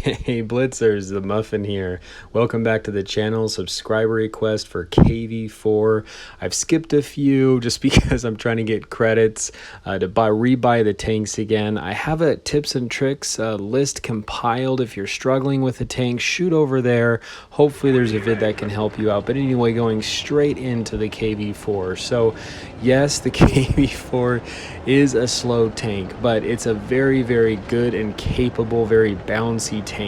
Hey Blitzers, the Muffin here. Welcome back to the channel. Subscriber request for KV4. I've skipped a few just because I'm trying to get credits to rebuy the tanks again. I have a tips and tricks list compiled. If you're struggling with a tank, shoot over there. Hopefully there's a vid that can help you out. But anyway, going straight into the KV4. So yes, the KV4 is a slow tank, but it's a very, very good and capable, very bouncy tank,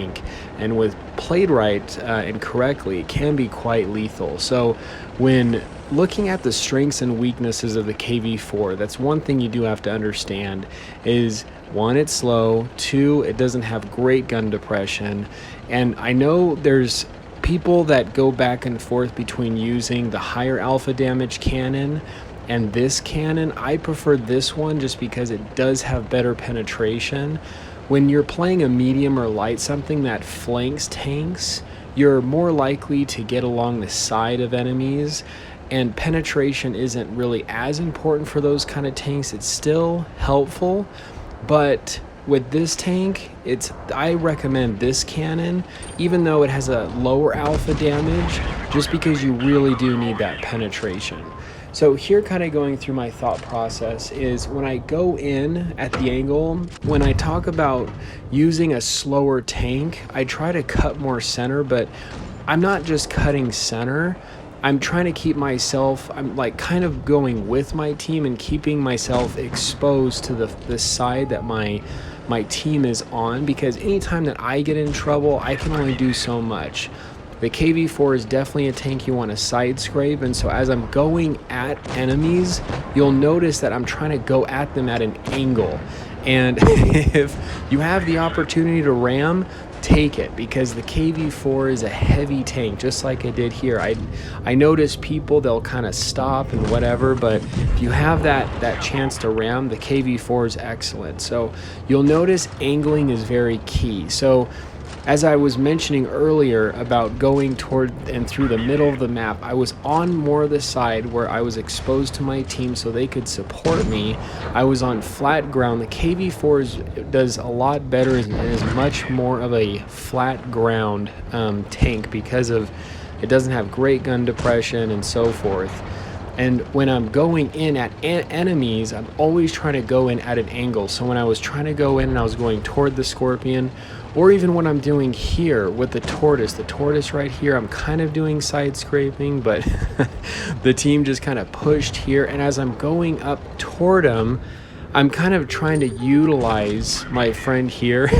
and with played right and correctly, it can be quite lethal. So when looking at the strengths and weaknesses of the KV4, that's one thing you do have to understand is, one, it's slow, two, it doesn't have great gun depression. And I know there's people that go back and forth between using the higher alpha damage cannon and this cannon. I prefer this one just because it does have better penetration. When you're playing a medium or light, something that flanks tanks, you're more likely to get along the side of enemies, and penetration isn't really as important for those kind of tanks. It's still helpful, but with this tank, I recommend this cannon, even though it has a lower alpha damage, just because you really do need that penetration. So here, kind of going through my thought process, is when I go in at the angle, when I talk about using a slower tank, I try to cut more center, but I'm not just cutting center. I'm trying to keep myself, I'm like kind of going with my team and keeping myself exposed to the side that my team is on, because anytime that I get in trouble, I can only do so much. The KV4 is definitely a tank you want to side scrape, and so as I'm going at enemies, you'll notice that I'm trying to go at them at an angle. And if you have the opportunity to ram, take it, because the KV4 is a heavy tank, just like I did here. I notice people, they'll kind of stop and whatever, but if you have that chance to ram, the KV4 is excellent. So you'll notice angling is very key. So as I was mentioning earlier about going toward and through the middle of the map, I was on more of the side where I was exposed to my team so they could support me. I was on flat ground. The KV4 does a lot better and is much more of a flat ground tank, because of it doesn't have great gun depression and so forth. And when I'm going in at enemies, I'm always trying to go in at an angle. So when I was trying to go in and I was going toward the Scorpion, or even what I'm doing here with the tortoise right here, I'm kind of doing side scraping, but the team just kind of pushed here. And as I'm going up toward him, I'm kind of trying to utilize my friend here,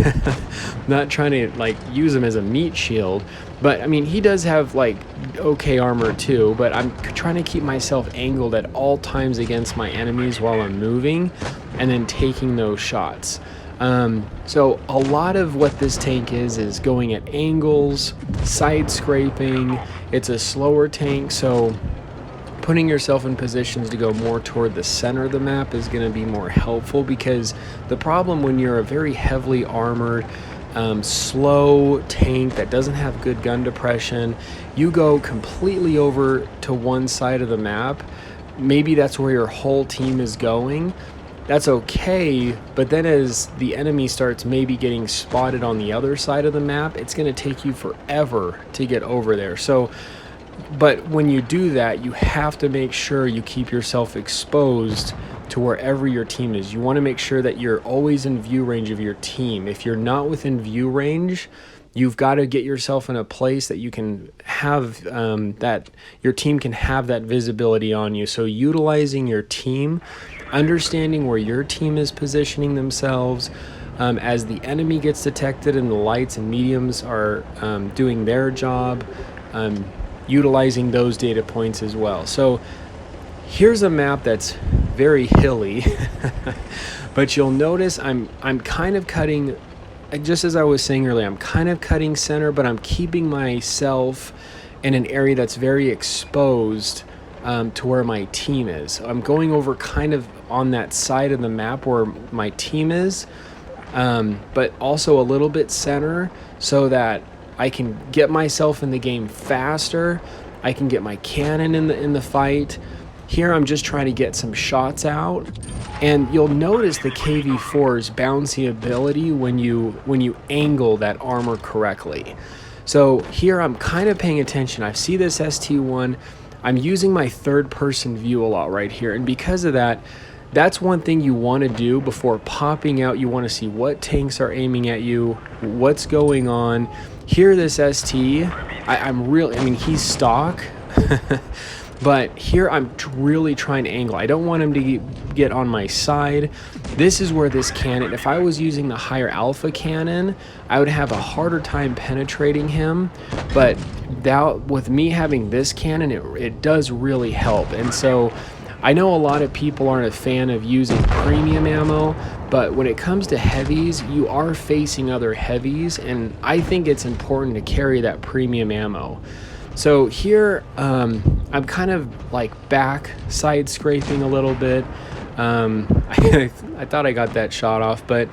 not trying to like use him as a meat shield, but I mean, he does have like okay armor too, but I'm trying to keep myself angled at all times against my enemies while I'm moving and then taking those shots. So a lot of what this tank is going at angles, side scraping. It's a slower tank, so putting yourself in positions to go more toward the center of the map is going to be more helpful, because the problem when you're a very heavily armored, slow tank that doesn't have good gun depression, you go completely over to one side of the map. Maybe that's where your whole team is going. That's okay, but then as the enemy starts maybe getting spotted on the other side of the map, it's going to take you forever to get over there. So, but when you do that, you have to make sure you keep yourself exposed to wherever your team is. You want to make sure that you're always in view range of your team. If you're not within view range, you've got to get yourself in a place that you can have that your team can have that visibility on you. So utilizing your team, understanding where your team is positioning themselves, as the enemy gets detected and the lights and mediums are doing their job, utilizing those data points as well. So here's a map that's very hilly, but you'll notice I'm kind of cutting, just as I was saying earlier, I'm kind of cutting center, but I'm keeping myself in an area that's very exposed to where my team is. So I'm going over kind of on that side of the map where my team is, but also a little bit center, so that I can get myself in the game faster. I can get my cannon in the fight. Here I'm just trying to get some shots out, and you'll notice the KV4's bouncy ability when you angle that armor correctly. So here I'm kind of paying attention. I see this ST1. I'm using my third person view a lot right here, and because of that, that's one thing you want to do before popping out. You want to see what tanks are aiming at you, what's going on. Here this ST, I mean, he's stock, but here I'm really trying to angle. I don't want him to get on my side. This is where this cannon, if I was using the higher alpha cannon, I would have a harder time penetrating him, but with me having this cannon, it does really help. And so I know a lot of people aren't a fan of using premium ammo, but when it comes to heavies, you are facing other heavies, and I think it's important to carry that premium ammo. So here, I'm kind of like back side scraping a little bit. I thought I got that shot off, but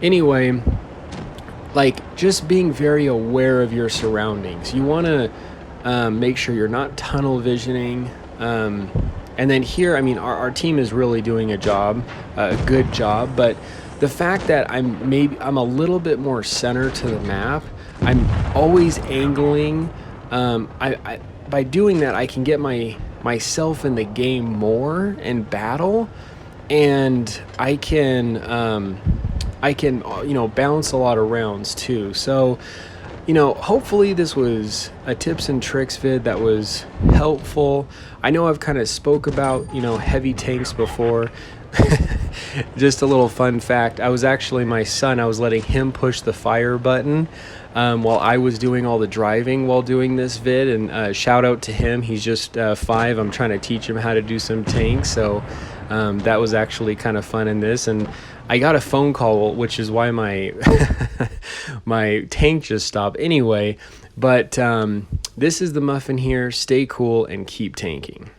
anyway, like just being very aware of your surroundings. You want to make sure you're not tunnel visioning. And then here, I mean, our team is really doing a good job, but the fact that I'm a little bit more center to the map, I'm always angling. By doing that, I can get myself in the game more in battle, and I can bounce a lot of rounds too. So, hopefully this was a tips and tricks vid that was helpful. I know I've kind of spoke about, heavy tanks before. Just a little fun fact. I was letting him push the fire button while I was doing all the driving while doing this vid. And shout out to him. He's just 5. I'm trying to teach him how to do some tanks. So that was actually kind of fun in this. And I got a phone call, which is why my my tank just stopped. Anyway, but this is the Muffin here. Stay cool and keep tanking.